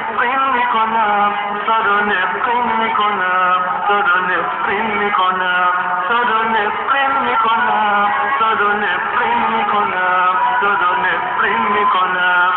نفرین میکنم، تو رو نفرین میکنم، تو رو نفرین میکنم، تو رو نفرین میکنم، تو رو نفرین میکنم، تو رو نفرین میکنم.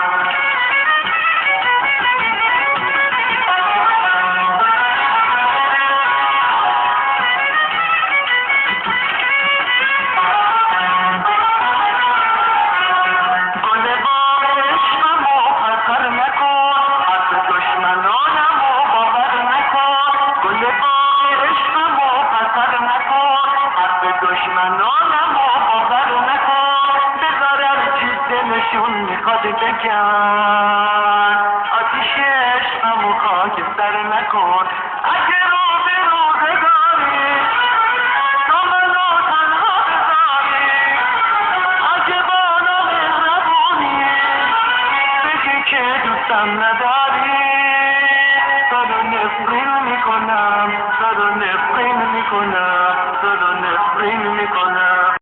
میخواد بگن آتیش عشقمو خاکستر نکن. اگه روزگاری تو منو تنها بذاری، اگه بالا مهربونی بگی که دوستم نداری، تو رو نفرین میکنم، تو رو نفرین میکنم، تو رو نفرین میکنم.